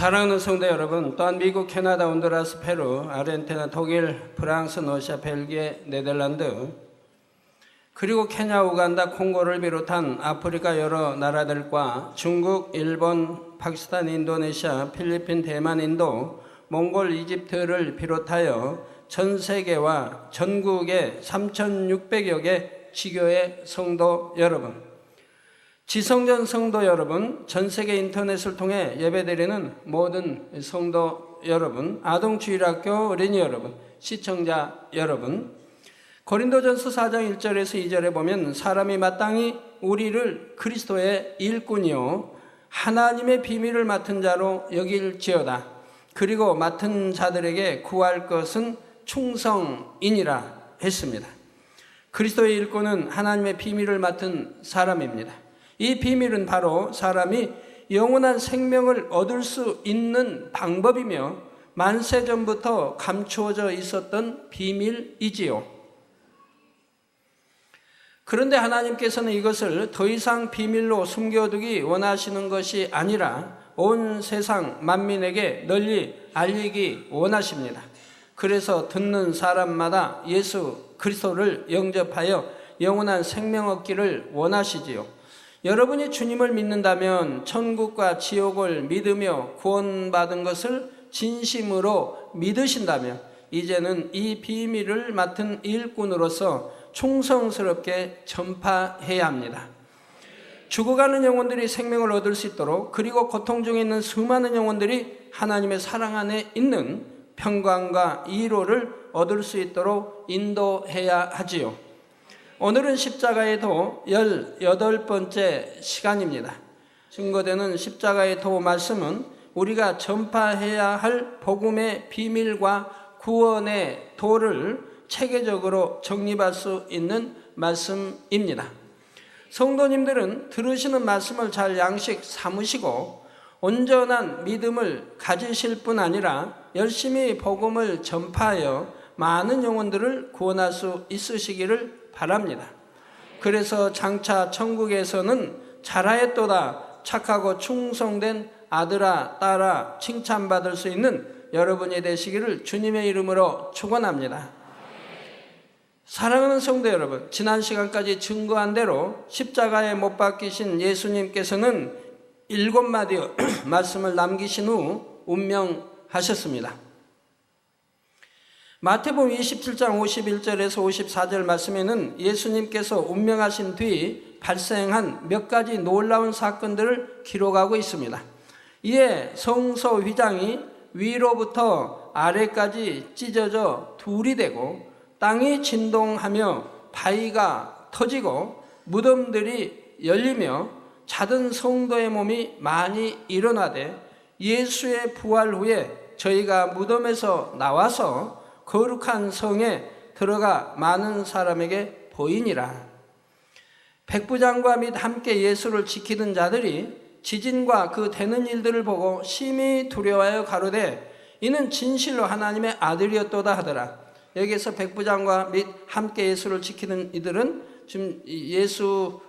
사랑하는 성도 여러분, 또한 미국, 캐나다, 온두라스, 페루, 아르헨티나, 독일, 프랑스, 러시아, 벨기에, 네덜란드, 그리고 케냐, 우간다, 콩고를 비롯한 아프리카 여러 나라들과 중국, 일본, 파키스탄, 인도네시아, 필리핀, 대만, 인도, 몽골, 이집트를 비롯하여 전 세계와 전국의 3,600여 개 지교의 성도 여러분, 지성전 성도 여러분, 전 세계 인터넷을 통해 예배드리는 모든 성도 여러분, 아동주일학교 어린이 여러분, 시청자 여러분, 고린도전서 4장 1절에서 2절에 보면 사람이 마땅히 우리를 그리스도의 일꾼이요 하나님의 비밀을 맡은 자로 여길지어다. 그리고 맡은 자들에게 구할 것은 충성이니라 했습니다. 그리스도의 일꾼은 하나님의 비밀을 맡은 사람입니다. 이 비밀은 바로 사람이 영원한 생명을 얻을 수 있는 방법이며 만세 전부터 감추어져 있었던 비밀이지요. 그런데 하나님께서는 이것을 더 이상 비밀로 숨겨두기 원하시는 것이 아니라 온 세상 만민에게 널리 알리기 원하십니다. 그래서 듣는 사람마다 예수 그리스도를 영접하여 영원한 생명 얻기를 원하시지요. 여러분이 주님을 믿는다면 천국과 지옥을 믿으며 구원받은 것을 진심으로 믿으신다면 이제는 이 비밀을 맡은 일꾼으로서 충성스럽게 전파해야 합니다. 죽어가는 영혼들이 생명을 얻을 수 있도록, 그리고 고통 중에 있는 수많은 영혼들이 하나님의 사랑 안에 있는 평강과 위로를 얻을 수 있도록 인도해야 하지요. 오늘은 십자가의 도 18번째 시간입니다. 증거되는 십자가의 도 말씀은 우리가 전파해야 할 복음의 비밀과 구원의 도를 체계적으로 정립할 수 있는 말씀입니다. 성도님들은 들으시는 말씀을 잘 양식 삼으시고 온전한 믿음을 가지실 뿐 아니라 열심히 복음을 전파하여 많은 영혼들을 구원할 수 있으시기를 바랍니다. 그래서 장차 천국에서는 잘하였도다, 착하고 충성된 아들아 딸아 칭찬받을 수 있는 여러분이 되시기를 주님의 이름으로 축원합니다. 사랑하는 성도 여러분, 지난 시간까지 증거한 대로 십자가에 못 박히신 예수님께서는 7마디의 말씀을 남기신 후 운명하셨습니다. 마태복음 27장 51절에서 54절 말씀에는 예수님께서 운명하신 뒤 발생한 몇 가지 놀라운 사건들을 기록하고 있습니다. 이에 성소 휘장이 위로부터 아래까지 찢어져 둘이 되고 땅이 진동하며 바위가 터지고 무덤들이 열리며 자던 성도의 몸이 많이 일어나되 예수의 부활 후에 저희가 무덤에서 나와서 거룩한 성에 들어가 많은 사람에게 보이니라. 백부장과 및 함께 예수를 지키던 자들이 지진과 그 되는 일들을 보고 심히 두려워하여 가로되 이는 진실로 하나님의 아들이었도다 하더라. 여기에서 백부장과 및 함께 예수를 지키는 이들은 지금 예수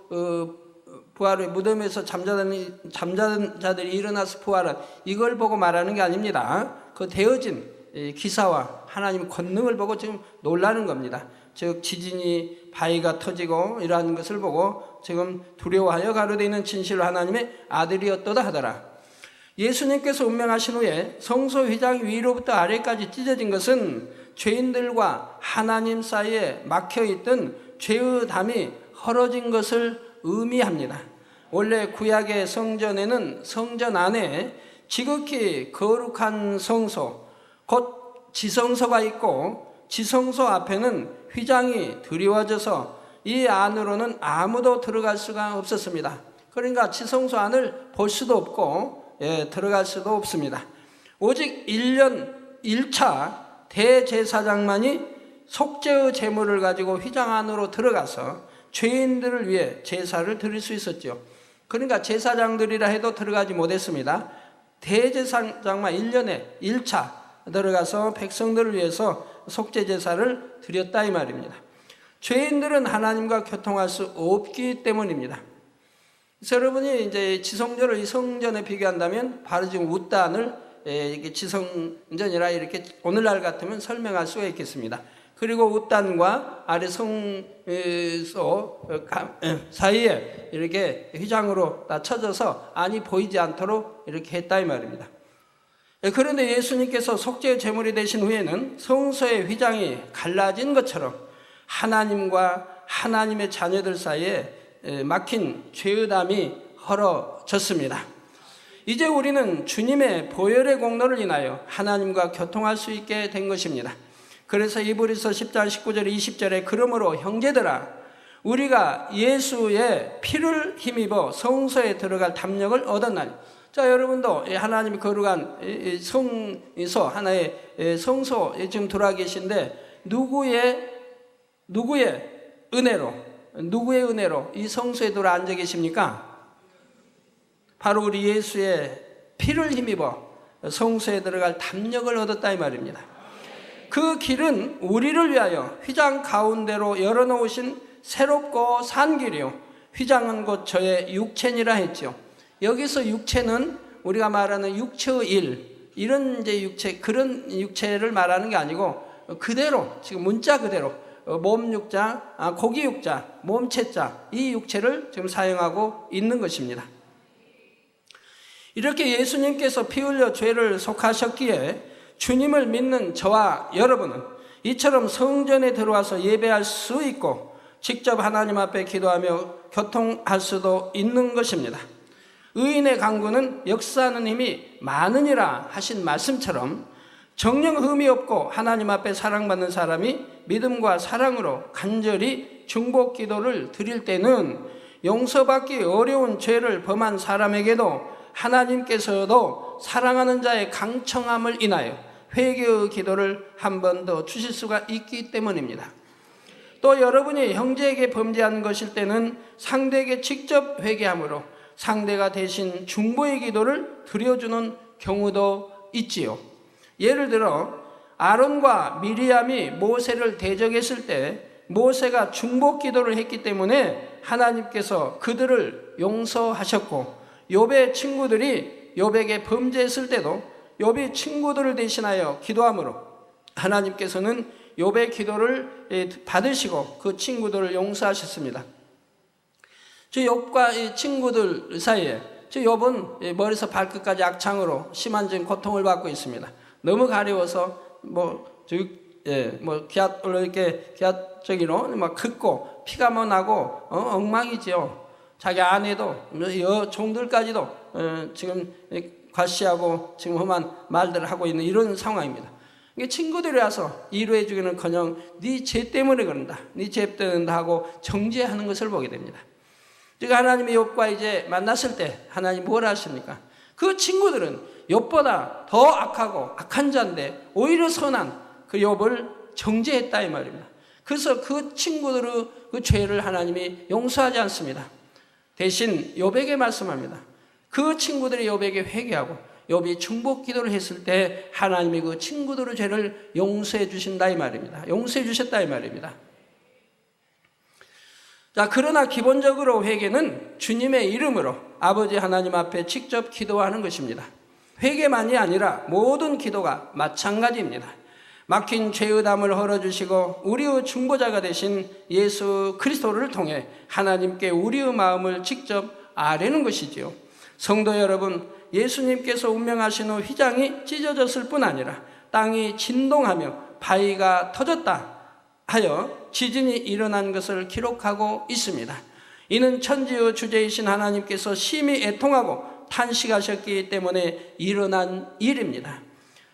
부활 후에 무덤에서 잠자던 자들이 일어나서 부활한 이걸 보고 말하는 게 아닙니다. 그 되어진 기사와 하나님의 권능을 보고 지금 놀라는 겁니다. 즉 지진이 바위가 터지고 이러한 것을 보고 지금 두려워하여 가로되 있는 진실로 하나님의 아들이었도다 하더라. 예수님께서 운명하신 후에 성소 휘장 위로부터 아래까지 찢어진 것은 죄인들과 하나님 사이에 막혀있던 죄의 담이 헐어진 것을 의미합니다. 원래 구약의 성전에는 성전 안에 지극히 거룩한 성소, 곧 지성소가 있고 지성소 앞에는 휘장이 드리워져서 이 안으로는 아무도 들어갈 수가 없었습니다. 그러니까 지성소 안을 볼 수도 없고 들어갈 수도 없습니다. 오직 1년 1차 대제사장만이 속죄의 제물을 가지고 휘장 안으로 들어가서 죄인들을 위해 제사를 드릴 수 있었죠. 그러니까 제사장들이라 해도 들어가지 못했습니다. 대제사장만 1년에 1차 들어가서 백성들을 위해서 속죄 제사를 드렸다 이 말입니다. 죄인들은 하나님과 교통할 수 없기 때문입니다. 그래서 여러분이 이제 지성전을 이 성전에 비교한다면 바로 지금 웃단을 이게 지성전이라 이렇게 오늘날 같으면 설명할 수가 있겠습니다. 그리고 웃단과 아래 성소 사이에 이렇게 휘장으로 다 쳐져서 안이 보이지 않도록 이렇게 했다 이 말입니다. 그런데 예수님께서 속죄의 제물이 되신 후에는 성소의 휘장이 갈라진 것처럼 하나님과 하나님의 자녀들 사이에 막힌 죄의담이 헐어졌습니다. 이제 우리는 주님의 보혈의 공로를 인하여 하나님과 교통할 수 있게 된 것입니다. 그래서 이브리서 10장 19절 20절에 그러므로 형제들아 우리가 예수의 피를 힘입어 성소에 들어갈 담력을 얻었나니. 자, 여러분도 하나님이 거룩한 성소 하나의 성소에 지금 들어와 계신데 누구의 은혜로 이 성소에 들어 앉아 계십니까? 바로 우리 예수의 피를 힘입어 성소에 들어갈 담력을 얻었다 이 말입니다. 그 길은 우리를 위하여 휘장 가운데로 열어놓으신 새롭고 산 길이요 휘장은 곧 저의 육체니라 했죠. 여기서 육체는 우리가 말하는 육체의 일, 이런 이제 육체, 그런 육체를 말하는 게 아니고 그대로 지금 문자 그대로 몸 육자, 고기 육자, 몸체자 이 육체를 지금 사용하고 있는 것입니다. 이렇게 예수님께서 피 흘려 죄를 속하셨기에 주님을 믿는 저와 여러분은 이처럼 성전에 들어와서 예배할 수 있고 직접 하나님 앞에 기도하며 교통할 수도 있는 것입니다. 의인의 강구는 역사하는 힘이 많으니라 하신 말씀처럼 정령 흠이 없고 하나님 앞에 사랑받는 사람이 믿음과 사랑으로 간절히 중복 기도를 드릴 때는 용서받기 어려운 죄를 범한 사람에게도 하나님께서도 사랑하는 자의 강청함을 인하여 회개의 기도를 한 번 더 주실 수가 있기 때문입니다. 또 여러분이 형제에게 범죄한 것일 때는 상대에게 직접 회개함으로 상대가 대신 중보의 기도를 드려주는 경우도 있지요. 예를 들어 아론과 미리암이 모세를 대적했을 때 모세가 중보 기도를 했기 때문에 하나님께서 그들을 용서하셨고 욥의 친구들이 욥에게 범죄했을 때도 욥이 친구들을 대신하여 기도함으로 하나님께서는 욥의 기도를 받으시고 그 친구들을 용서하셨습니다. 저 욥과 이 친구들 사이에 저 욥은 머리에서 발끝까지 악창으로 심한 고통을 받고 있습니다. 너무 가려워서 기하적으로 막 긋고 피가 나고 엉망이지요. 자기 아내도 종들까지도 지금 과시하고 지금 험한 말들을 하고 있는 이런 상황입니다. 친구들이 와서 위로해 주기는커녕 네 죄 때문에 그런다, 네 죄 때문에 하고 정죄하는 것을 보게 됩니다. 그러니까 하나님이 욥과 이제 만났을 때 하나님 뭘 하십니까? 그 친구들은 욥보다 더 악하고 악한 자인데 오히려 선한 그 욥을 정죄했다 이 말입니다. 그래서 그 친구들의 그 죄를 하나님이 용서하지 않습니다. 대신 욥에게 말씀합니다. 그 친구들이 욥에게 회개하고 욥이 중복 기도를 했을 때 하나님이 그 친구들의 죄를 용서해 주신다 이 말입니다. 용서해 주셨다 이 말입니다. 자, 그러나 기본적으로 회개는 주님의 이름으로 아버지 하나님 앞에 직접 기도하는 것입니다. 회개만이 아니라 모든 기도가 마찬가지입니다. 막힌 죄의 담을 헐어주시고 우리의 중보자가 되신 예수 그리스도를 통해 하나님께 우리의 마음을 직접 아뢰는 것이지요. 성도 여러분, 예수님께서 운명하신 후 휘장이 찢어졌을 뿐 아니라 땅이 진동하며 바위가 터졌다 하여 지진이 일어난 것을 기록하고 있습니다. 이는 천지의 주제이신 하나님께서 심히 애통하고 탄식하셨기 때문에 일어난 일입니다.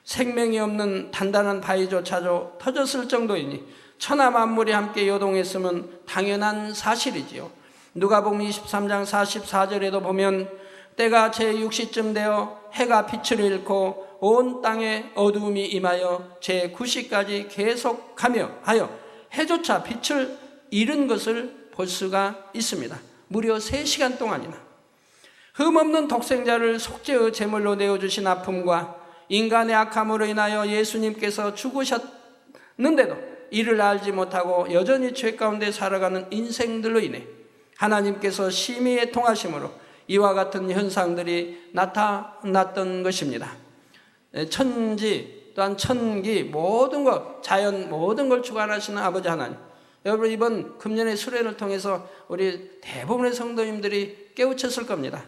생명이 없는 단단한 바위조차도 터졌을 정도이니 천하 만물이 함께 요동했으면 당연한 사실이지요. 누가복음 23장 44절에도 보면 때가 제6시쯤 되어 해가 빛을 잃고 온 땅에 어두움이 임하여 제9시까지 계속하며 하여 해조차 빛을 잃은 것을 볼 수가 있습니다. 무려 3시간 동안이나. 흠없는 독생자를 속죄의 제물로 내어주신 아픔과 인간의 악함으로 인하여 예수님께서 죽으셨는데도 이를 알지 못하고 여전히 죄 가운데 살아가는 인생들로 인해 하나님께서 심히 애통하심으로 이와 같은 현상들이 나타났던 것입니다. 천지 또한 천기 모든 것, 자연 모든 걸 주관하시는 아버지 하나님, 여러분 이번 금년의 수련을 통해서 우리 대부분의 성도님들이 깨우쳤을 겁니다.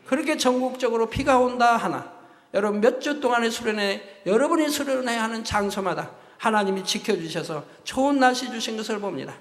그렇게 전국적으로 비가 온다 하나 여러분 몇 주 동안의 수련회, 여러분이 수련해야 하는 장소마다 하나님이 지켜주셔서 좋은 날씨 주신 것을 봅니다.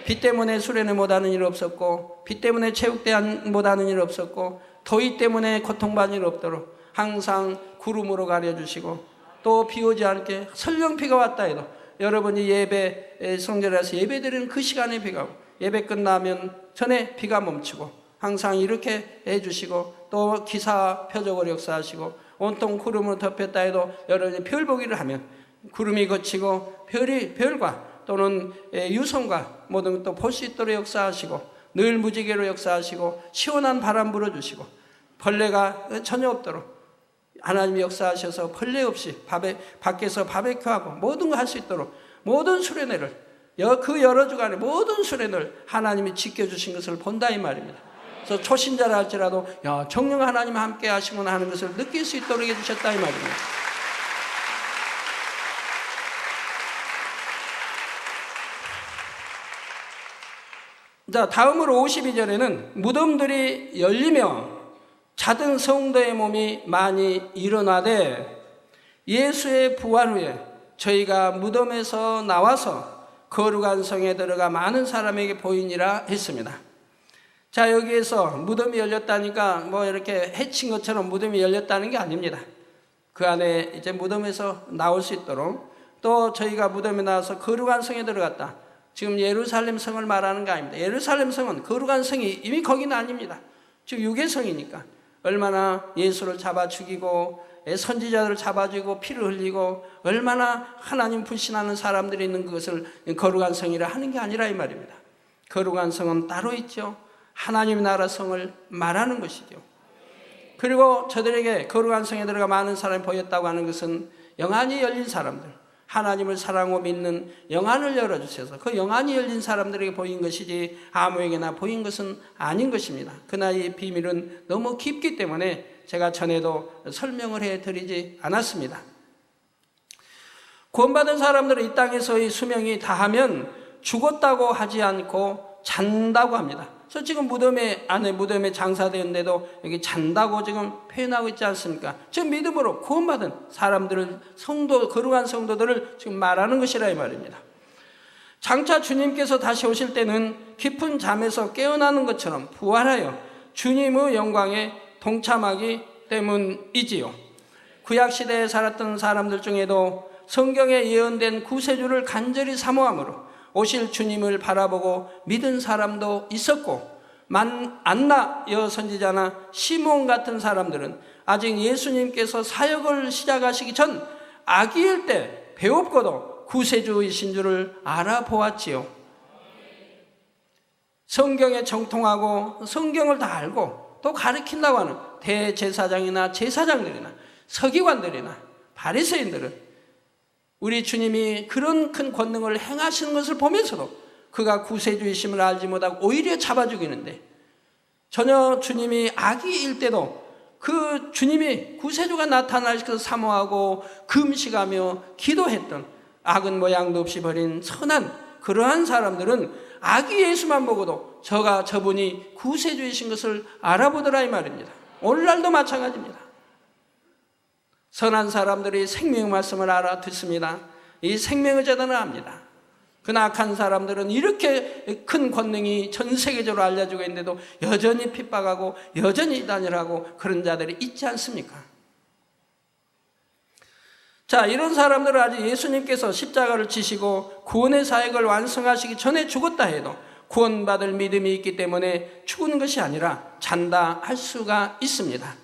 비 때문에 수련회 못하는 일 없었고, 비 때문에 체육대회 못하는 일 없었고, 더위 때문에 고통받는 일 없도록 항상 구름으로 가려주시고, 또 비 오지 않게 설령 비가 왔다 해도 여러분이 예배 성전에서 예배드리는 그 시간에 비가 오고, 예배 끝나면 전에 비가 멈추고 항상 이렇게 해주시고, 또 기사 표적으로 역사하시고, 온통 구름으로 덮였다 해도 여러분이 별 보기를 하면 구름이 거치고 별과 또는 유성과 모든 것도 볼 수 있도록 역사하시고, 늘 무지개로 역사하시고, 시원한 바람 불어주시고, 벌레가 전혀 없도록 하나님이 역사하셔서 벌레 없이 밖에서 바베큐하고 모든 거 할 수 있도록 모든 수련회를, 그 여러 주간의 모든 수련회를 하나님이 지켜주신 것을 본다 이 말입니다. 그래서 초신자라 할지라도 정령 하나님 함께 하시구나 하는 것을 느낄 수 있도록 해주셨다 이 말입니다. 자, 다음으로 52절에는 무덤들이 열리며 자든 성도의 몸이 많이 일어나되 예수의 부활 후에 저희가 무덤에서 나와서 거룩한 성에 들어가 많은 사람에게 보이니라 했습니다. 자, 여기에서 무덤이 열렸다니까 뭐 이렇게 해친 것처럼 무덤이 열렸다는 게 아닙니다. 그 안에 이제 무덤에서 나올 수 있도록, 또 저희가 무덤에 나와서 거룩한 성에 들어갔다. 지금 예루살렘 성을 말하는 거 아닙니다. 예루살렘 성은 거룩한 성이 이미 거기는 아닙니다. 지금 육의 성이니까 얼마나 예수를 잡아 죽이고 선지자들을 잡아 죽이고 피를 흘리고 얼마나 하나님 불신하는 사람들이 있는 그것을 거룩한 성이라 하는 게 아니라 이 말입니다. 거룩한 성은 따로 있죠. 하나님 나라 성을 말하는 것이죠. 그리고 저들에게 거룩한 성에 들어가 많은 사람이 보였다고 하는 것은 영안이 열린 사람들, 하나님을 사랑하고 믿는 영안을 열어주셔서 그 영안이 열린 사람들에게 보인 것이지 아무에게나 보인 것은 아닌 것입니다. 그러나 이 비밀은 너무 깊기 때문에 제가 전에도 설명을 해드리지 않았습니다. 구원받은 사람들은 이 땅에서의 수명이 다하면 죽었다고 하지 않고 잔다고 합니다. 그래서 지금 무덤에 안에 무덤에 장사되는데도 여기 잔다고 지금 표현하고 있지 않습니까? 지금 믿음으로 구원받은 사람들을 거룩한 성도들을 지금 말하는 것이라 이 말입니다. 장차 주님께서 다시 오실 때는 깊은 잠에서 깨어나는 것처럼 부활하여 주님의 영광에 동참하기 때문이지요. 구약시대에 살았던 사람들 중에도 성경에 예언된 구세주를 간절히 사모함으로 오실 주님을 바라보고 믿은 사람도 있었고, 안나 여선지자나 시몬 같은 사람들은 아직 예수님께서 사역을 시작하시기 전 아기일 때 배웠고도 구세주이신 줄을 알아보았지요. 성경에 정통하고 성경을 다 알고 또 가르친다고 하는 대제사장이나 제사장들이나 서기관들이나 바리새인들은 우리 주님이 그런 큰 권능을 행하시는 것을 보면서도 그가 구세주이심을 알지 못하고 오히려 잡아 죽이는데, 전혀 주님이 아기일 때도 그 주님이 구세주가 나타나실 것을 사모하고 금식하며 기도했던 악은 모양도 없이 버린 선한 그러한 사람들은 아기 예수만 보고도 저분이 구세주이신 것을 알아보더라 이 말입니다. 오늘날도 마찬가지입니다. 선한 사람들이 생명의 말씀을 알아듣습니다. 이 생명의 재단을 압니다. 그러나 악한 사람들은 이렇게 큰 권능이 전 세계적으로 알려지고 있는데도 여전히 핍박하고 여전히 단일하고 그런 자들이 있지 않습니까? 자, 이런 사람들은 아직 예수님께서 십자가를 지시고 구원의 사역을 완성하시기 전에 죽었다 해도 구원받을 믿음이 있기 때문에 죽은 것이 아니라 잔다 할 수가 있습니다.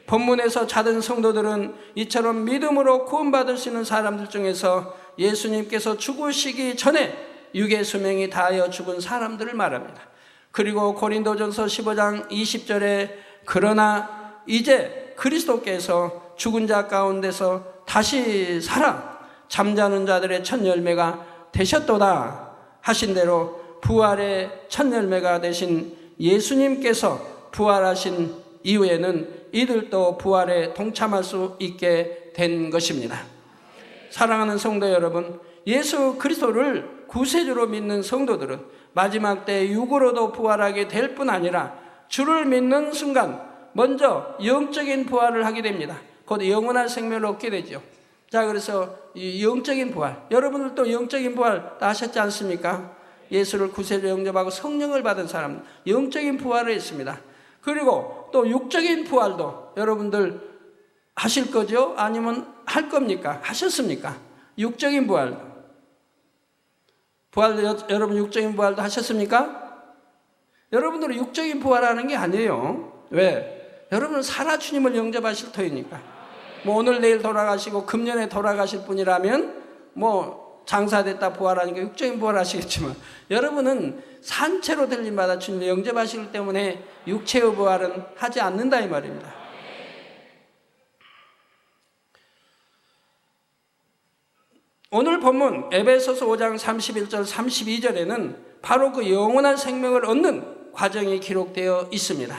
본문에서 자든 성도들은 이처럼 믿음으로 구원받을 수 있는 사람들 중에서 예수님께서 죽으시기 전에 육의 수명이 다하여 죽은 사람들을 말합니다. 그리고 고린도전서 15장 20절에 그러나 이제 그리스도께서 죽은 자 가운데서 다시 살아 잠자는 자들의 첫 열매가 되셨도다 하신 대로 부활의 첫 열매가 되신 예수님께서 부활하신 이후에는 이들도 부활에 동참할 수 있게 된 것입니다. 사랑하는 성도 여러분, 예수 그리스도를 구세주로 믿는 성도들은 마지막 때 육으로도 부활하게 될 뿐 아니라 주를 믿는 순간 먼저 영적인 부활을 하게 됩니다. 곧 영원한 생명을 얻게 되죠. 자, 그래서 이 영적인 부활, 여러분들도 영적인 부활 다 하셨지 않습니까? 예수를 구세주로 영접하고 성령을 받은 사람, 영적인 부활을 했습니다. 그리고 또 육적인 부활도 여러분들 하실 거죠? 아니면 할 겁니까? 하셨습니까? 육적인 부활도. 여러분 육적인 부활도 하셨습니까? 여러분들은 육적인 부활하는 게 아니에요. 왜? 여러분은 살아 주님을 영접하실 터이니까. 뭐 오늘 내일 돌아가시고 금년에 돌아가실 분이라면 뭐 장사됐다 부활하니까 육적인 부활하시겠지만, 여러분은 산채로 들림받아 주님을 영접하시기 때문에 육체의 부활은 하지 않는다 이 말입니다. 오늘 본문 에베소서 5장 31절 32절에는 바로 그 영원한 생명을 얻는 과정이 기록되어 있습니다.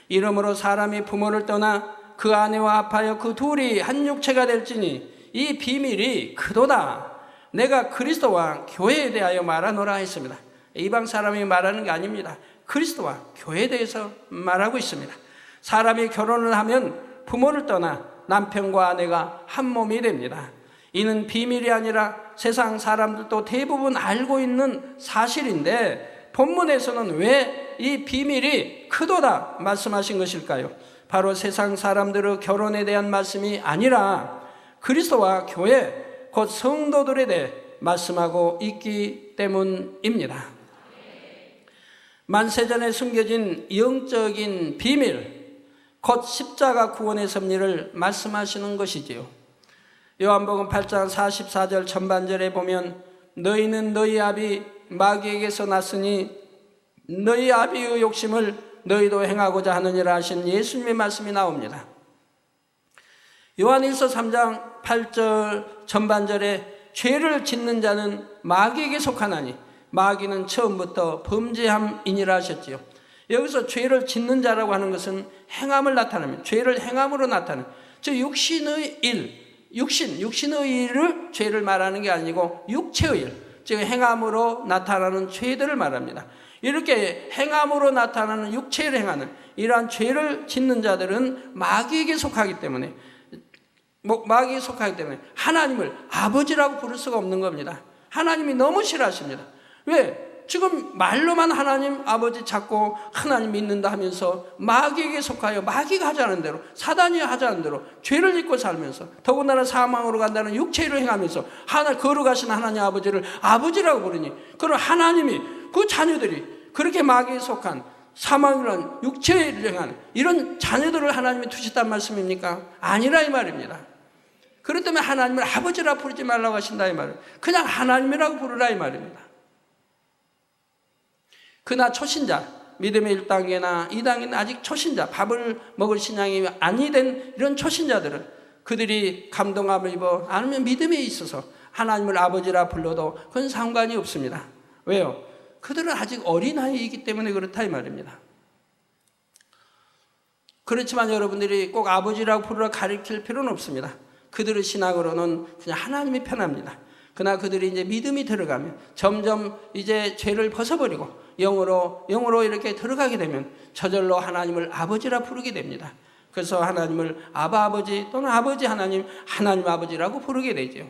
이러므로 사람이 부모를 떠나 그 아내와 합하여 그 둘이 한 육체가 될지니 이 비밀이 크도다. 내가 그리스도와 교회에 대하여 말하노라 했습니다. 이방 사람이 말하는 게 아닙니다. 그리스도와 교회에 대해서 말하고 있습니다. 사람이 결혼을 하면 부모를 떠나 남편과 아내가 한 몸이 됩니다. 이는 비밀이 아니라 세상 사람들도 대부분 알고 있는 사실인데 본문에서는 왜 이 비밀이 크도다 말씀하신 것일까요? 바로 세상 사람들의 결혼에 대한 말씀이 아니라 그리스도와 교회, 곧 성도들에 대해 말씀하고 있기 때문입니다. 만세전에 숨겨진 영적인 비밀, 곧 십자가 구원의 섭리를 말씀하시는 것이지요. 요한복음 8장 44절 전반절에 보면 너희는 너희 아비 마귀에게서 났으니 너희 아비의 욕심을 너희도 행하고자 하느니라 하신 예수님의 말씀이 나옵니다. 요한일서 3장 8절 전반절에 죄를 짓는 자는 마귀에게 속하나니 마귀는 처음부터 범죄함이니라 하셨지요. 여기서 죄를 짓는 자라고 하는 것은 행함을 나타냅니다. 죄를 행함으로 나타내는, 즉 육신의 일, 육신의 일을 죄를 말하는 게 아니고 육체의 일, 즉 행함으로 나타나는 죄들을 말합니다. 이렇게 행함으로 나타나는 육체를 행하는 이러한 죄를 짓는 자들은 마귀에게 속하기 때문에 하나님을 아버지라고 부를 수가 없는 겁니다. 하나님이 너무 싫어하십니다. 왜? 지금 말로만 하나님 아버지 찾고 하나님 믿는다 하면서 마귀에게 속하여 마귀가 하자는 대로, 사단이 하자는 대로 죄를 짓고 살면서, 더군다나 사망으로 간다는 육체를 행하면서 거룩하신 하나님 아버지를 아버지라고 부르니, 그럼 하나님이 그 자녀들이 그렇게 마귀에 속한 사망이란 육체를 행하는 이런 자녀들을 하나님이 두셨단 말씀입니까? 아니라 이 말입니다. 그렇기 때문에 하나님을 아버지라 부르지 말라고 하신다 이 말이에요. 그냥 하나님이라고 부르라 이 말입니다. 그나 초신자, 믿음의 1단계나 2단계는 아직 초신자, 밥을 먹을 신앙이 아니 된 이런 초신자들은 그들이 감동함을 입어 아니면 믿음에 있어서 하나님을 아버지라 불러도 그건 상관이 없습니다. 왜요? 그들은 아직 어린아이이기 때문에 그렇다 이 말입니다. 그렇지만 여러분들이 꼭 아버지라고 부르라 가르칠 필요는 없습니다. 그들의 신앙으로는 그냥 하나님이 편합니다. 그러나 그들이 이제 믿음이 들어가면 점점 이제 죄를 벗어버리고 영으로 이렇게 들어가게 되면 저절로 하나님을 아버지라 부르게 됩니다. 그래서 하나님을 아바 아버지 또는 아버지 하나님 아버지라고 부르게 되죠.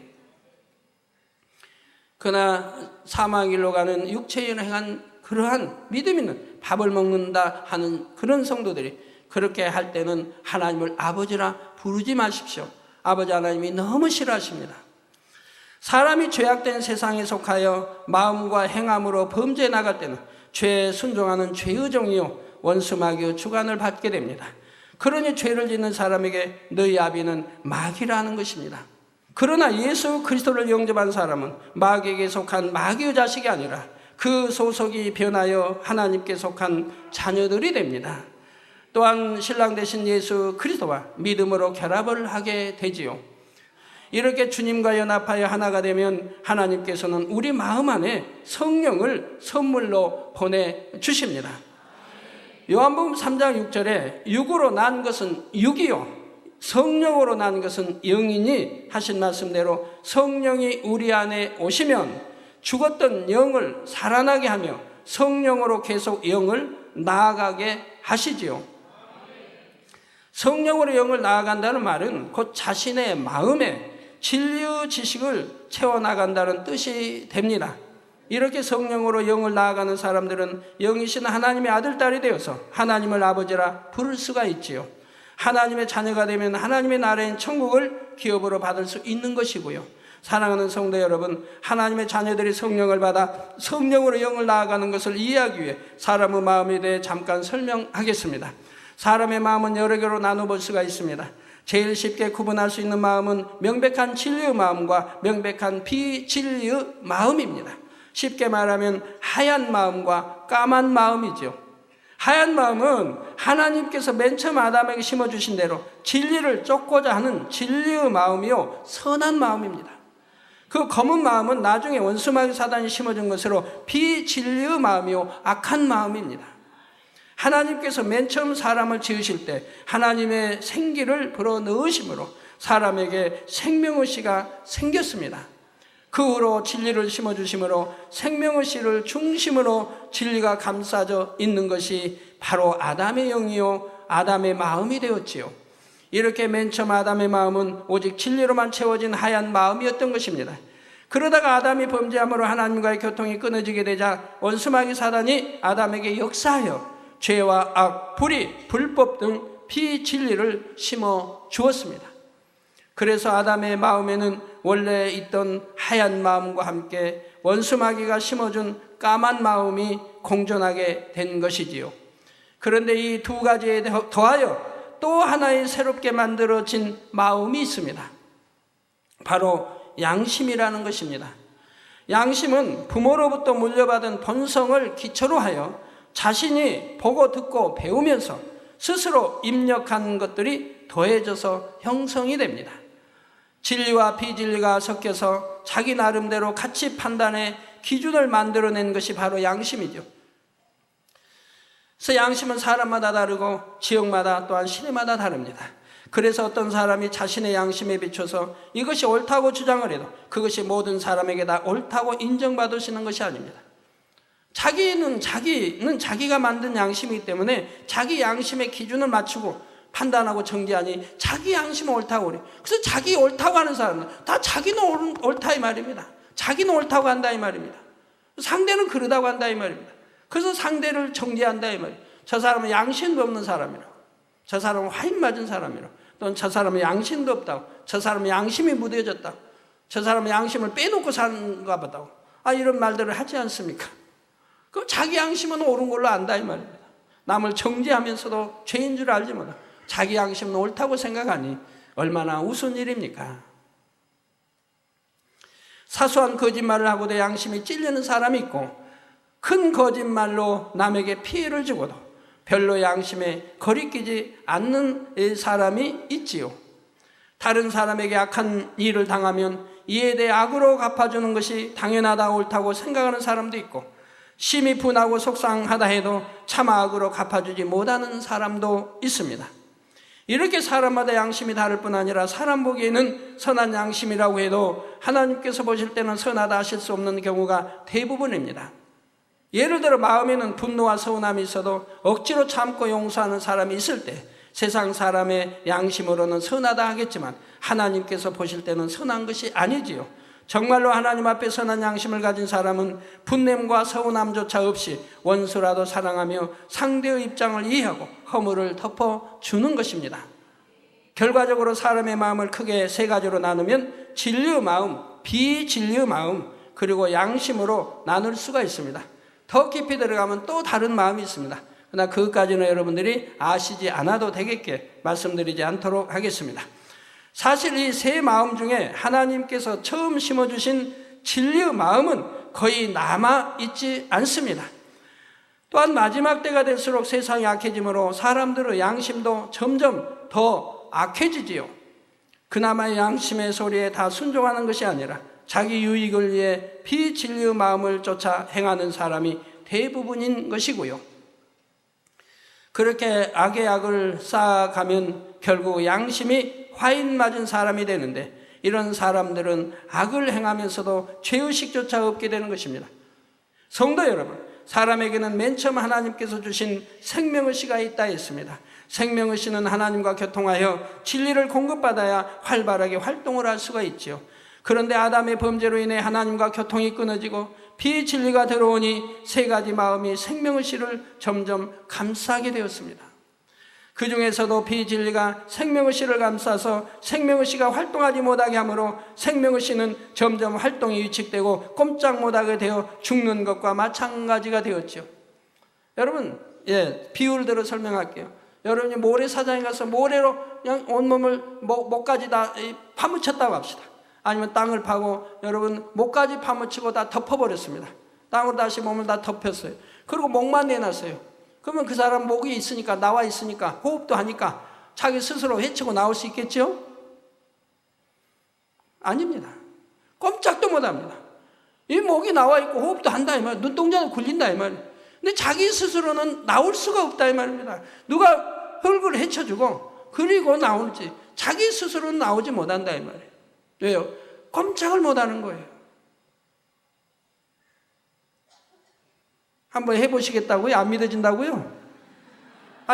그러나 사망길로 가는 육체에 행한 그러한 믿음 있는 밥을 먹는다 하는 그런 성도들이 그렇게 할 때는 하나님을 아버지라 부르지 마십시오. 아버지 하나님이 너무 싫어하십니다. 사람이 죄악된 세상에 속하여 마음과 행함으로 범죄에 나갈 때는 죄에 순종하는 죄의 종이요 원수 마귀의 주관을 받게 됩니다. 그러니 죄를 짓는 사람에게 너희 아비는 마귀라는 것입니다. 그러나 예수 그리스도를 영접한 사람은 마귀에게 속한 마귀의 자식이 아니라 그 소속이 변하여 하나님께 속한 자녀들이 됩니다. 또한 신랑 되신 예수 그리스도와 믿음으로 결합을 하게 되지요. 이렇게 주님과 연합하여 하나가 되면 하나님께서는 우리 마음 안에 성령을 선물로 보내주십니다. 요한복음 3장 6절에 육으로 난 것은 육이요 성령으로 난 것은 영이니 하신 말씀대로 성령이 우리 안에 오시면 죽었던 영을 살아나게 하며 성령으로 계속 영을 나아가게 하시지요. 성령으로 영을 나아간다는 말은 곧 자신의 마음에 진리의 지식을 채워나간다는 뜻이 됩니다. 이렇게 성령으로 영을 나아가는 사람들은 영이신 하나님의 아들, 딸이 되어서 하나님을 아버지라 부를 수가 있지요. 하나님의 자녀가 되면 하나님의 나라인 천국을 기업으로 받을 수 있는 것이고요. 사랑하는 성도 여러분, 하나님의 자녀들이 성령을 받아 성령으로 영을 나아가는 것을 이해하기 위해 사람의 마음에 대해 잠깐 설명하겠습니다. 사람의 마음은 여러 개로 나눠볼 수가 있습니다. 제일 쉽게 구분할 수 있는 마음은 명백한 진리의 마음과 명백한 비진리의 마음입니다. 쉽게 말하면 하얀 마음과 까만 마음이죠. 하얀 마음은 하나님께서 맨 처음 아담에게 심어주신 대로 진리를 쫓고자 하는 진리의 마음이요, 선한 마음입니다. 그 검은 마음은 나중에 원수마귀 사단이 심어준 것으로 비진리의 마음이요, 악한 마음입니다. 하나님께서 맨 처음 사람을 지으실 때 하나님의 생기를 불어넣으심으로 사람에게 생명의 씨가 생겼습니다. 그 후로 진리를 심어주심으로 생명의 씨를 중심으로 진리가 감싸져 있는 것이 바로 아담의 영이요, 아담의 마음이 되었지요. 이렇게 맨 처음 아담의 마음은 오직 진리로만 채워진 하얀 마음이었던 것입니다. 그러다가 아담이 범죄함으로 하나님과의 교통이 끊어지게 되자 원수마귀 사단이 아담에게 역사하여 죄와 악, 불의, 불법 등 비진리를 심어 주었습니다. 그래서 아담의 마음에는 원래 있던 하얀 마음과 함께 원수마귀가 심어준 까만 마음이 공존하게 된 것이지요. 그런데 이 두 가지에 더하여 또 하나의 새롭게 만들어진 마음이 있습니다. 바로 양심이라는 것입니다. 양심은 부모로부터 물려받은 본성을 기초로 하여 자신이 보고 듣고 배우면서 스스로 입력한 것들이 더해져서 형성이 됩니다. 진리와 비진리가 섞여서 자기 나름대로 가치 판단의 기준을 만들어낸 것이 바로 양심이죠. 그래서 양심은 사람마다 다르고 지역마다 또한 시대마다 다릅니다. 그래서 어떤 사람이 자신의 양심에 비춰서 이것이 옳다고 주장을 해도 그것이 모든 사람에게 다 옳다고 인정받으시는 것이 아닙니다. 자기는 자기가 만든 양심이기 때문에 자기 양심의 기준을 맞추고 판단하고 정지하니 자기 양심은 옳다고 그래요. 그래서 자기 옳다고 하는 사람은 다 자기는 옳다 이 말입니다. 자기는 옳다고 한다 이 말입니다. 상대는 그러다고 한다 이 말입니다. 그래서 상대를 정지한다 이 말이에요. 저 사람은 양심도 없는 사람이라고, 저 사람은 화인 맞은 사람이라고, 또는 저 사람은 양심도 없다고, 저 사람은 양심이 무뎌졌다고, 저 사람은 양심을 빼놓고 사는가 보다고, 이런 말들을 하지 않습니까? 그럼 자기 양심은 옳은 걸로 안다 이 말입니다. 남을 정죄하면서도 죄인 줄 알지 못하고 자기 양심은 옳다고 생각하니 얼마나 우스운 일입니까? 사소한 거짓말을 하고도 양심이 찔리는 사람이 있고 큰 거짓말로 남에게 피해를 주고도 별로 양심에 거리끼지 않는 사람이 있지요. 다른 사람에게 악한 일을 당하면 이에 대해 악으로 갚아주는 것이 당연하다 옳다고 생각하는 사람도 있고 심히 분하고 속상하다 해도 차마 악으로 갚아주지 못하는 사람도 있습니다. 이렇게 사람마다 양심이 다를 뿐 아니라 사람 보기에는 선한 양심이라고 해도 하나님께서 보실 때는 선하다 하실 수 없는 경우가 대부분입니다. 예를 들어 마음에는 분노와 서운함이 있어도 억지로 참고 용서하는 사람이 있을 때 세상 사람의 양심으로는 선하다 하겠지만 하나님께서 보실 때는 선한 것이 아니지요. 정말로 하나님 앞에 선한 양심을 가진 사람은 분냄과 서운함조차 없이 원수라도 사랑하며 상대의 입장을 이해하고 허물을 덮어주는 것입니다. 결과적으로 사람의 마음을 크게 세 가지로 나누면 진리의 마음, 비진리의 마음, 그리고 양심으로 나눌 수가 있습니다. 더 깊이 들어가면 또 다른 마음이 있습니다. 그러나 그것까지는 여러분들이 아시지 않아도 되겠게 말씀드리지 않도록 하겠습니다. 사실 이 세 마음 중에 하나님께서 처음 심어주신 진리의 마음은 거의 남아있지 않습니다. 또한 마지막 때가 될수록 세상이 악해지므로 사람들의 양심도 점점 더 악해지지요. 그나마 양심의 소리에 다 순종하는 것이 아니라 자기 유익을 위해 비진리의 마음을 쫓아 행하는 사람이 대부분인 것이고요. 그렇게 악의 악을 쌓아가면 결국 양심이 화인 맞은 사람이 되는데, 이런 사람들은 악을 행하면서도 죄의식조차 없게 되는 것입니다. 성도 여러분, 사람에게는 맨 처음 하나님께서 주신 생명의 씨가 있다 했습니다. 생명의 씨는 하나님과 교통하여 진리를 공급받아야 활발하게 활동을 할 수가 있지요. 그런데 아담의 범죄로 인해 하나님과 교통이 끊어지고 비진리가 들어오니 세 가지 마음이 생명의 씨를 점점 감싸게 되었습니다. 그 중에서도 비진리가 생명의 씨를 감싸서 생명의 씨가 활동하지 못하게 하므로 생명의 씨는 점점 활동이 위축되고 꼼짝 못하게 되어 죽는 것과 마찬가지가 되었죠. 여러분, 비유를 들어 설명할게요. 여러분이 모래사장에 가서 모래로 그냥 온몸을 목까지 다 파묻혔다고 합시다. 아니면 땅을 파고 여러분 목까지 파묻히고 다 덮어버렸습니다. 땅으로 다시 몸을 다 덮였어요. 그리고 목만 내놨어요. 그러면 그 사람 목이 있으니까, 나와 있으니까, 호흡도 하니까 자기 스스로 헤치고 나올 수 있겠죠? 아닙니다. 꼼짝도 못합니다. 이 목이 나와 있고 호흡도 한다 이 말, 눈동자도 굴린다 이 말. 근데 자기 스스로는 나올 수가 없다 이 말입니다. 누가 흙을 헤쳐주고 그리고 나올지 자기 스스로는 나오지 못한다 이 말이에요. 왜요? 꼼짝을 못하는 거예요. 한번 해보시겠다고요? 안 믿어진다고요?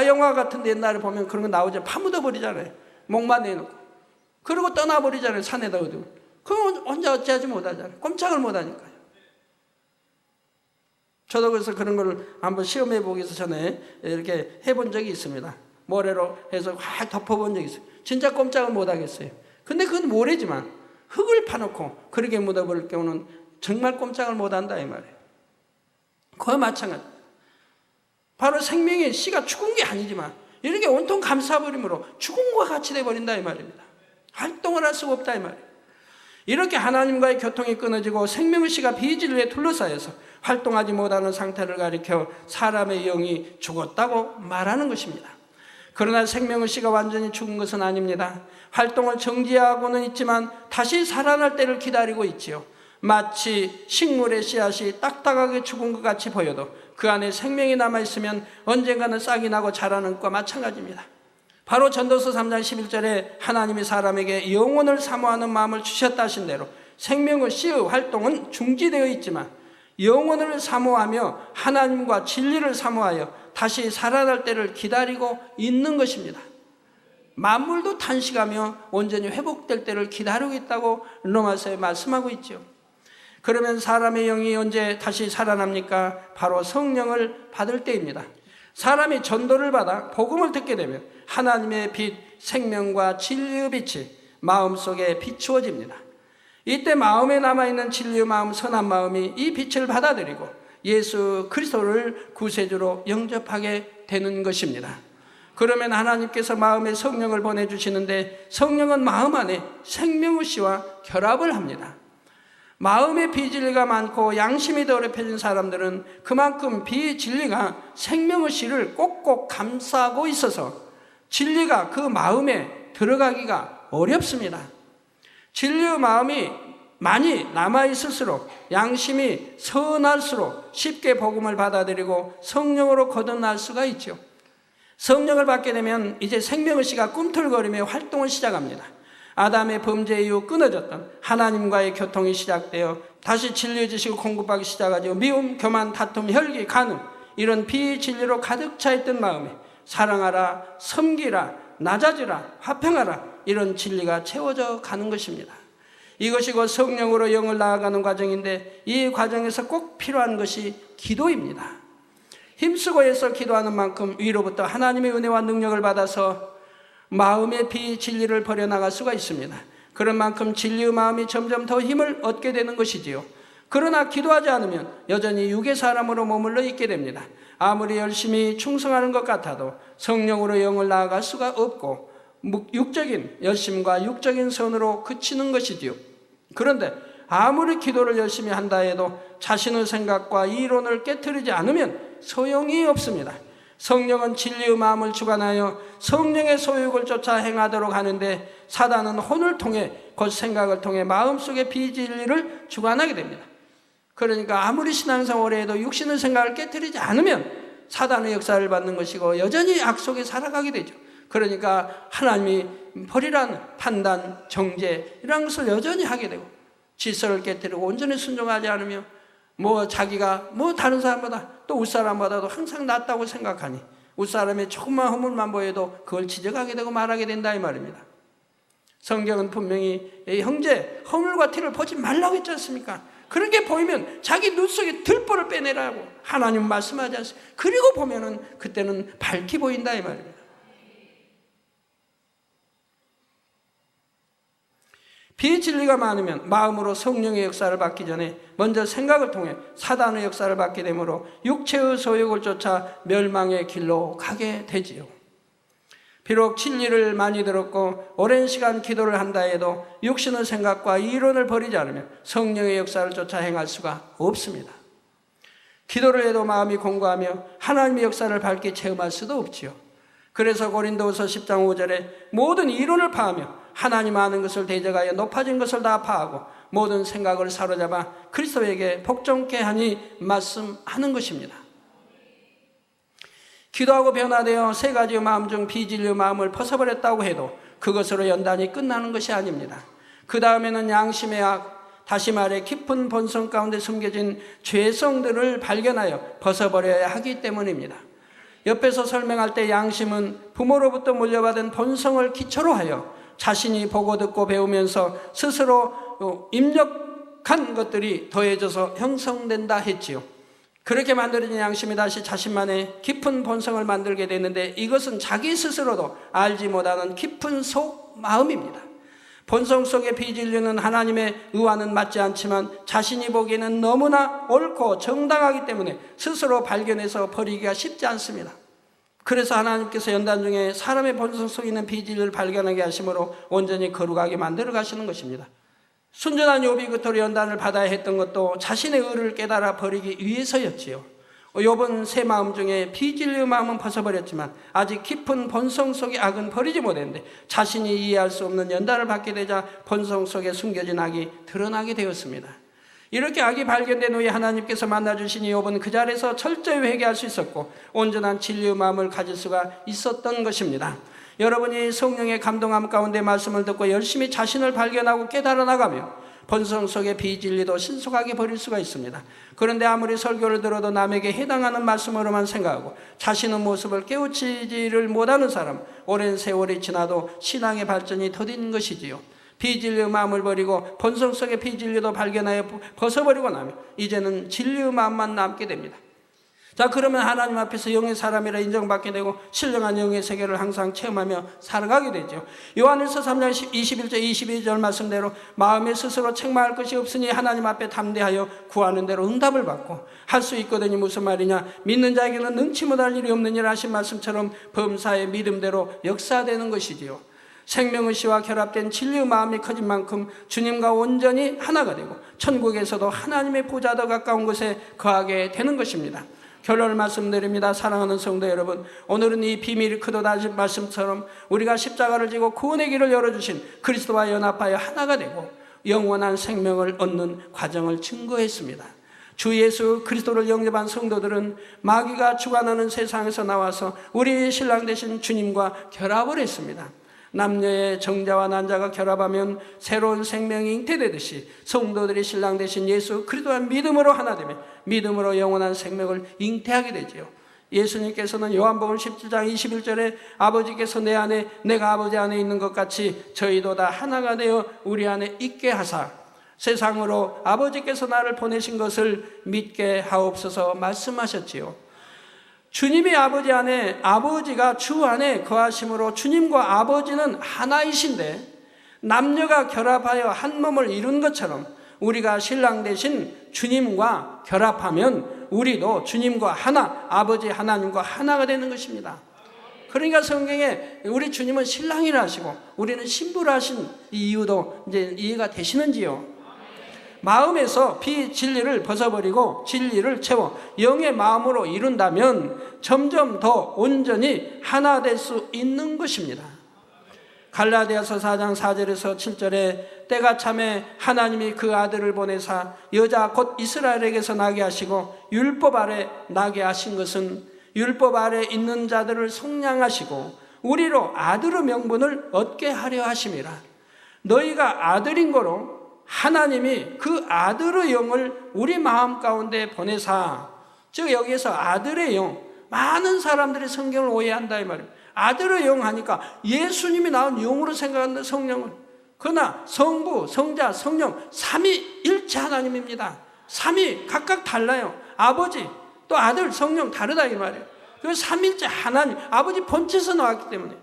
영화 같은데 옛날에 보면 그런 거 나오잖아요. 파묻어버리잖아요. 목만 내놓고. 그리고 떠나버리잖아요. 산에다 어두워. 그럼 혼자 어찌하지 못하잖아요. 꼼짝을 못하니까요. 저도 그래서 그런 걸 한번 시험해보기 위해서 전에 이렇게 해본 적이 있습니다. 모래로 해서 확 덮어본 적이 있어요. 진짜 꼼짝을 못하겠어요. 근데 그건 모래지만 흙을 파놓고 그렇게 묻어버릴 경우는 정말 꼼짝을 못한다 이 말이에요. 그와 마찬가지. 바로 생명의 씨가 죽은 게 아니지만 이렇게 온통 감싸버림으로 죽음과 같이 돼버린다 이 말입니다. 활동을 할 수가 없다 이 말이에요. 이렇게 하나님과의 교통이 끊어지고 생명의 씨가 비진리에 둘러싸여서 활동하지 못하는 상태를 가리켜 사람의 영이 죽었다고 말하는 것입니다. 그러나 생명의 씨가 완전히 죽은 것은 아닙니다. 활동을 정지하고는 있지만 다시 살아날 때를 기다리고 있지요. 마치 식물의 씨앗이 딱딱하게 죽은 것 같이 보여도 그 안에 생명이 남아있으면 언젠가는 싹이 나고 자라는 것과 마찬가지입니다. 바로 전도서 3장 11절에 하나님이 사람에게 영혼을 사모하는 마음을 주셨다 하신 대로 생명의 씨의 활동은 중지되어 있지만 영혼을 사모하며 하나님과 진리를 사모하여 다시 살아날 때를 기다리고 있는 것입니다. 만물도 탄식하며 온전히 회복될 때를 기다리고 있다고 로마서에 말씀하고 있죠. 그러면 사람의 영이 언제 다시 살아납니까? 바로 성령을 받을 때입니다. 사람이 전도를 받아 복음을 듣게 되면 하나님의 빛, 생명과 진리의 빛이 마음속에 비추어집니다. 이때 마음에 남아있는 진리의 마음, 선한 마음이 이 빛을 받아들이고 예수 그리스도를 구세주로 영접하게 되는 것입니다. 그러면 하나님께서 마음에 성령을 보내주시는데 성령은 마음 안에 생명의 씨와 결합을 합니다. 마음에 비진리가 많고 양심이 더럽혀진 사람들은 그만큼 비진리가 생명의 씨를 꼭꼭 감싸고 있어서 진리가 그 마음에 들어가기가 어렵습니다. 진리의 마음이 많이 남아있을수록 양심이 선할수록 쉽게 복음을 받아들이고 성령으로 거듭날 수가 있죠. 성령을 받게 되면 이제 생명의 씨가 꿈틀거리며 활동을 시작합니다. 아담의 범죄 이후 끊어졌던 하나님과의 교통이 시작되어 다시 진리의 지식을 공급하기 시작하죠. 미움, 교만, 다툼, 혈기, 간음 이런 비진리로 가득 차있던 마음에 사랑하라, 섬기라, 낮아지라, 화평하라 이런 진리가 채워져 가는 것입니다. 이것이 곧 성령으로 영을 나아가는 과정인데 이 과정에서 꼭 필요한 것이 기도입니다. 힘쓰고 애써 기도하는 만큼 위로부터 하나님의 은혜와 능력을 받아서 마음의 비진리를 버려나갈 수가 있습니다. 그런 만큼 진리의 마음이 점점 더 힘을 얻게 되는 것이지요. 그러나 기도하지 않으면 여전히 육의 사람으로 머물러 있게 됩니다. 아무리 열심히 충성하는 것 같아도 성령으로 영을 나아갈 수가 없고 육적인 열심과 육적인 선으로 그치는 것이지요. 그런데 아무리 기도를 열심히 한다 해도 자신의 생각과 이론을 깨트리지 않으면 소용이 없습니다. 성령은 진리의 마음을 주관하여 성령의 소욕을 쫓아 행하도록 하는데 사단은 혼을 통해 곧 생각을 통해 마음속의 비진리를 주관하게 됩니다. 그러니까 아무리 신앙생활을 해도 육신의 생각을 깨트리지 않으면 사단의 역사를 받는 것이고 여전히 악 속에 살아가게 되죠. 그러니까 하나님이 벌이란 판단, 정죄 이런 것을 여전히 하게 되고 질서를 깨뜨리고 온전히 순종하지 않으며 자기가 다른 사람보다 또 윗사람보다도 항상 낫다고 생각하니 윗사람의 조그만 허물만 보여도 그걸 지적하게 되고 말하게 된다 이 말입니다. 성경은 분명히 형제 허물과 티를 보지 말라고 했지 않습니까? 그런 게 보이면 자기 눈 속에 들보를 빼내라고 하나님 말씀하지 않습니까? 그리고 보면은 그때는 밝게 보인다 이 말입니다. 비진리가 많으면 마음으로 성령의 역사를 받기 전에 먼저 생각을 통해 사단의 역사를 받게 되므로 육체의 소욕을 쫓아 멸망의 길로 가게 되지요. 비록 진리를 많이 들었고 오랜 시간 기도를 한다 해도 육신의 생각과 이론을 버리지 않으면 성령의 역사를 쫓아 행할 수가 없습니다. 기도를 해도 마음이 공고하며 하나님의 역사를 밝게 체험할 수도 없지요. 그래서 고린도후서 10장 5절에 모든 이론을 파하며 하나님 아는 것을 대적하여 높아진 것을 다 파하고 모든 생각을 사로잡아 그리스도에게 복종케 하니 말씀하는 것입니다. 기도하고 변화되어 세 가지의 마음 중 비진리의 마음을 벗어버렸다고 해도 그것으로 연단이 끝나는 것이 아닙니다. 그 다음에는 양심의 악, 다시 말해 깊은 본성 가운데 숨겨진 죄성들을 발견하여 벗어버려야 하기 때문입니다. 옆에서 설명할 때 양심은 부모로부터 물려받은 본성을 기초로 하여 자신이 보고 듣고 배우면서 스스로 입력한 것들이 더해져서 형성된다 했지요. 그렇게 만들어진 양심이 다시 자신만의 깊은 본성을 만들게 되는데 이것은 자기 스스로도 알지 못하는 깊은 속 마음입니다. 본성 속의 비진리는 하나님의 의와는 맞지 않지만 자신이 보기에는 너무나 옳고 정당하기 때문에 스스로 발견해서 버리기가 쉽지 않습니다. 그래서 하나님께서 연단 중에 사람의 본성 속에 있는 비진리를 발견하게 하심으로 온전히 거룩하게 만들어 가시는 것입니다. 순전한 욥이 그토록 연단을 받아야 했던 것도 자신의 의를 깨달아 버리기 위해서였지요. 욥은 새 마음 중에 비진리의 마음은 벗어버렸지만 아직 깊은 본성 속의 악은 버리지 못했는데 자신이 이해할 수 없는 연단을 받게 되자 본성 속에 숨겨진 악이 드러나게 되었습니다. 이렇게 악이 발견된 후에 하나님께서 만나주시니 욥은 그 자리에서 철저히 회개할 수 있었고 온전한 진리의 마음을 가질 수가 있었던 것입니다. 여러분이 성령의 감동함 가운데 말씀을 듣고 열심히 자신을 발견하고 깨달아 나가며 본성 속의 비진리도 신속하게 버릴 수가 있습니다. 그런데 아무리 설교를 들어도 남에게 해당하는 말씀으로만 생각하고 자신의 모습을 깨우치지를 못하는 사람, 오랜 세월이 지나도 신앙의 발전이 더딘 것이지요. 비진리의 마음을 버리고 본성 속의 비진리도 발견하여 벗어버리고 나면 이제는 진리의 마음만 남게 됩니다. 자, 그러면 하나님 앞에서 영의 사람이라 인정받게 되고 신령한 영의 세계를 항상 체험하며 살아가게 되죠. 요한일서 3장 21절 22절 말씀대로 마음에 스스로 책망할 것이 없으니 하나님 앞에 담대하여 구하는 대로 응답을 받고 할 수 있거든요. 무슨 말이냐, 믿는 자에게는 능치 못할 일이 없느니라 하신 말씀처럼 범사의 믿음대로 역사되는 것이지요. 생명의 씨와 결합된 진리의 마음이 커진 만큼 주님과 온전히 하나가 되고 천국에서도 하나님의 보좌 더 가까운 곳에 거하게 되는 것입니다. 결론을 말씀드립니다. 사랑하는 성도 여러분, 오늘은 이 비밀이 크도다 말씀처럼 우리가 십자가를 지고 구원의 길을 열어주신 그리스도와 연합하여 하나가 되고 영원한 생명을 얻는 과정을 증거했습니다. 주 예수 그리스도를 영접한 성도들은 마귀가 주관하는 세상에서 나와서 우리의 신랑 되신 주님과 결합을 했습니다. 남녀의 정자와 난자가 결합하면 새로운 생명이 잉태되듯이 성도들이 신랑 되신 예수 그리스도와 믿음으로 하나 되며 믿음으로 영원한 생명을 잉태하게 되지요. 예수님께서는 요한복음 17장 21절에 아버지께서 내 안에 내가 아버지 안에 있는 것 같이 저희도 다 하나가 되어 우리 안에 있게 하사 세상으로 아버지께서 나를 보내신 것을 믿게 하옵소서 말씀하셨지요. 주님이 아버지 안에, 아버지가 주 안에 거하심으로 주님과 아버지는 하나이신데 남녀가 결합하여 한 몸을 이룬 것처럼 우리가 신랑 되신 주님과 결합하면 우리도 주님과 하나, 아버지 하나님과 하나가 되는 것입니다. 그러니까 성경에 우리 주님은 신랑이라 하시고 우리는 신부라 하신 이유도 이제 이해가 되시는지요? 마음에서 비진리를 벗어버리고 진리를 채워 영의 마음으로 이룬다면 점점 더 온전히 하나 될 수 있는 것입니다. 갈라디아서 4장 4절에서 7절에 때가 참에 하나님이 그 아들을 보내사 여자 곧 이스라엘에게서 나게 하시고 율법 아래 나게 하신 것은 율법 아래 있는 자들을 속량하시고 우리로 아들의 명분을 얻게 하려 하심이라. 너희가 아들인 거로 하나님이 그 아들의 영을 우리 마음 가운데 보내사, 즉 여기에서 아들의 영, 많은 사람들이 성경을 오해한다 이 말이에요. 아들의 영 하니까 예수님이 나온 영으로 생각하는데 성령을. 그러나 성부, 성자, 성령 삼위일체 하나님입니다. 삼위 각각 달라요. 아버지 또 아들, 성령 다르다 이 말이에요. 그 삼일째 하나님, 아버지 본체에서 나왔기 때문에.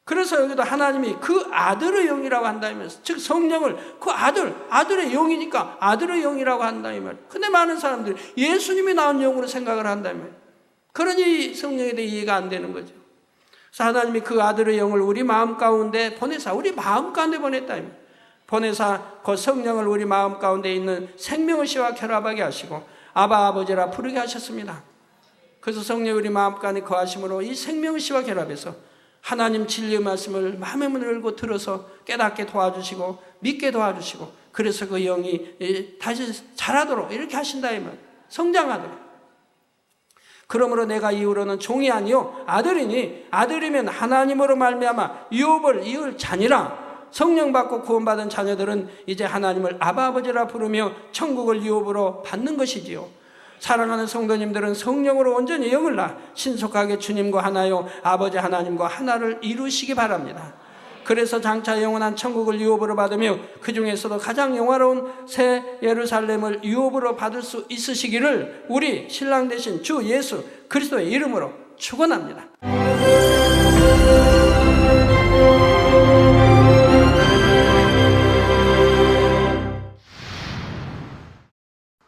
그래서 여기도 하나님이 그 아들의 영이라고 한다면서, 즉 성령을 그 아들의 영이니까 아들의 영이라고 한다 이 말이에요. 근데 많은 사람들이 예수님이 나온 영으로 생각을 한다면, 그러니 성령에 대해 이해가 안 되는 거죠. 그래서 하나님이 그 아들의 영을 우리 마음 가운데 보내사, 우리 마음 가운데 보냈다 이 말이에요. 보내사 그 성령을 우리 마음 가운데 있는 생명의 씨와 결합하게 하시고 아바 아버지라 부르게 하셨습니다. 그래서 성령이 우리 마음 가운데 거하심으로 이 생명의 씨와 결합해서 하나님 진리의 말씀을 마음의 문을 열고 들어서 깨닫게 도와주시고 믿게 도와주시고, 그래서 그 영이 다시 자라도록 이렇게 하신다 이 말, 성장하도록. 그러므로 내가 이후로는 종이 아니요 아들이니, 아들이면 하나님으로 말미암아 유업을 이을 자니라. 성령 받고 구원받은 자녀들은 이제 하나님을 아바 아버지라 부르며 천국을 유업으로 받는 것이지요. 사랑하는 성도님들은 성령으로 온전히 영을 낳아 신속하게 주님과 하나요 아버지 하나님과 하나를 이루시기 바랍니다. 그래서 장차 영원한 천국을 유업으로 받으며 그 중에서도 가장 영화로운 새 예루살렘을 유업으로 받을 수 있으시기를 우리 신랑 되신 주 예수 그리스도의 이름으로 축원합니다.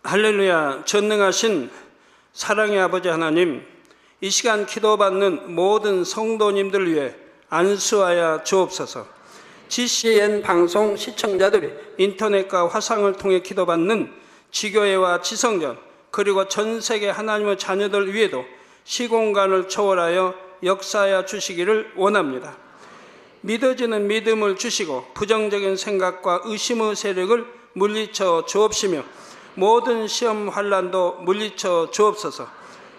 할렐루야. 전능하신 사랑의 아버지 하나님, 이 시간 기도받는 모든 성도님들 위해 안수하여 주옵소서. GCN 방송 시청자들이 인터넷과 화상을 통해 기도받는 지교회와 지성전, 그리고 전 세계 하나님의 자녀들 위에도 시공간을 초월하여 역사하여 주시기를 원합니다. 믿어지는 믿음을 주시고 부정적인 생각과 의심의 세력을 물리쳐 주옵시며 모든 시험 환난도 물리쳐 주옵소서.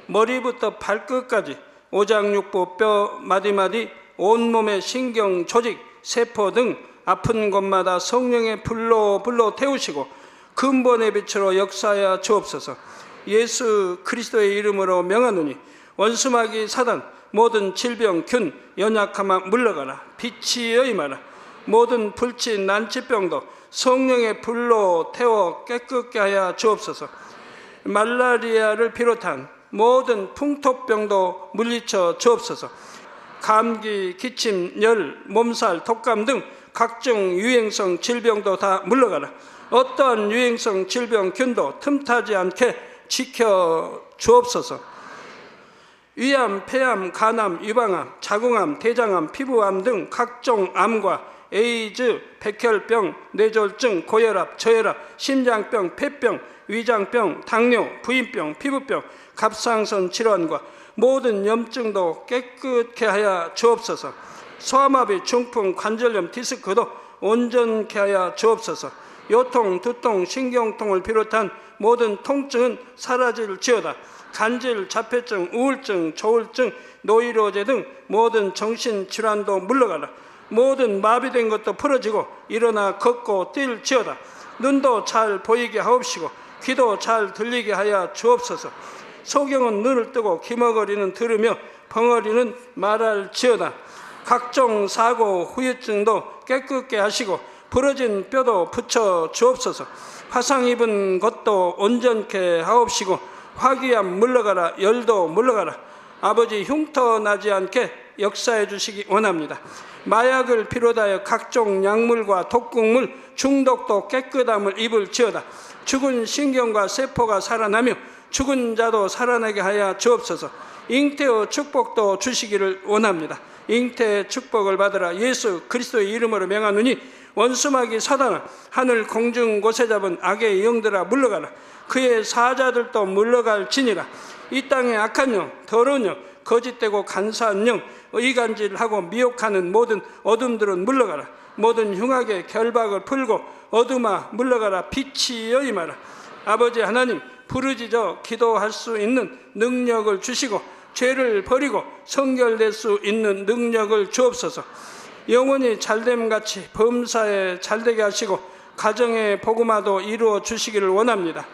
머리부터 발끝까지 오장육부 뼈 마디마디 온몸의 신경 조직 세포 등 아픈 곳마다 성령의 불로 태우시고 근본의 빛으로 역사하여 주옵소서. 예수 그리스도의 이름으로 명하노니 원수마귀 사단 모든 질병 균 연약함아 물러가라. 빛이 임하라. 모든 불치 난치병도 성령의 불로 태워 깨끗게 하여 주옵소서. 말라리아를 비롯한 모든 풍토병도 물리쳐 주옵소서. 감기, 기침, 열, 몸살, 독감 등 각종 유행성 질병도 다 물러가라. 어떠한 유행성 질병 균도 틈타지 않게 지켜 주옵소서. 위암, 폐암, 간암, 유방암, 자궁암, 대장암, 피부암 등 각종 암과 에이즈, 백혈병, 뇌졸중, 고혈압, 저혈압, 심장병, 폐병, 위장병, 당뇨, 부인병, 피부병, 갑상선 질환과 모든 염증도 깨끗게 하여 주옵소서. 소아마비, 중풍, 관절염, 디스크도 온전케 하여 주옵소서. 요통, 두통, 신경통을 비롯한 모든 통증은 사라질지어다. 간질, 자폐증, 우울증, 조울증, 노이로제 등 모든 정신질환도 물러가라. 모든 마비된 것도 풀어지고 일어나 걷고 뛸지어다. 눈도 잘 보이게 하옵시고 귀도 잘 들리게 하여 주옵소서. 소경은 눈을 뜨고 기머거리는 들으며 벙어리는 말할지어다. 각종 사고 후유증도 깨끗게 하시고 부러진 뼈도 붙여 주옵소서. 화상 입은 것도 온전케 하옵시고 화기암 물러가라. 열도 물러가라. 아버지 흉터 나지 않게 역사해 주시기 원합니다. 마약을 비롯하여 각종 약물과 독극물 중독도 깨끗함을 입을지어다. 죽은 신경과 세포가 살아나며 죽은 자도 살아나게 하여 주옵소서. 잉태의 축복도 주시기를 원합니다. 잉태의 축복을 받으라. 예수 그리스도의 이름으로 명하노니 원수마귀 사단아, 하늘 공중 곳에 잡은 악의 영들아 물러가라. 그의 사자들도 물러갈지니라. 이 땅의 악한 영, 더러운 영, 거짓되고 간사한 영, 의간질하고 미혹하는 모든 어둠들은 물러가라. 모든 흉악의 결박을 풀고 어둠아 물러가라. 빛이 임하라. 아버지 하나님, 부르짖어 기도할 수 있는 능력을 주시고 죄를 버리고 성결될 수 있는 능력을 주옵소서. 영혼이 잘됨같이 범사에 잘되게 하시고 가정의 복음화도 이루어 주시기를 원합니다.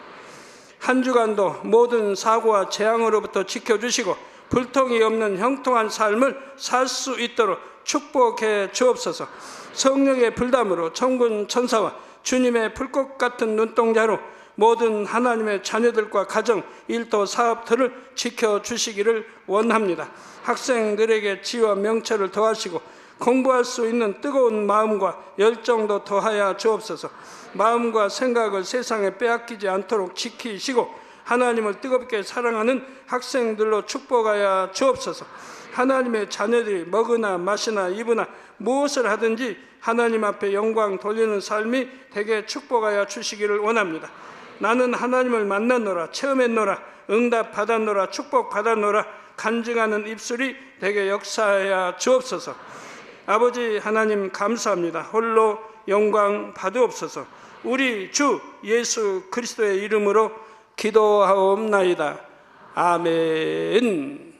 한 주간도 모든 사고와 재앙으로부터 지켜주시고 불통이 없는 형통한 삶을 살 수 있도록 축복해 주옵소서. 성령의 불담으로 천군 천사와 주님의 불꽃 같은 눈동자로 모든 하나님의 자녀들과 가정, 일도, 사업들을 지켜주시기를 원합니다. 학생들에게 지혜와 명철을 더하시고 공부할 수 있는 뜨거운 마음과 열정도 더하여 주옵소서. 마음과 생각을 세상에 빼앗기지 않도록 지키시고 하나님을 뜨겁게 사랑하는 학생들로 축복하여 주옵소서. 하나님의 자녀들이 먹으나 마시나 입으나 무엇을 하든지 하나님 앞에 영광 돌리는 삶이 되게 축복하여 주시기를 원합니다. 나는 하나님을 만났노라, 체험했노라, 응답 받았노라, 축복 받았노라 간증하는 입술이 되게 역사하여 주옵소서. 아버지 하나님 감사합니다. 홀로 영광 받으옵소서. 우리 주 예수 그리스도의 이름으로 기도하옵나이다. 아멘.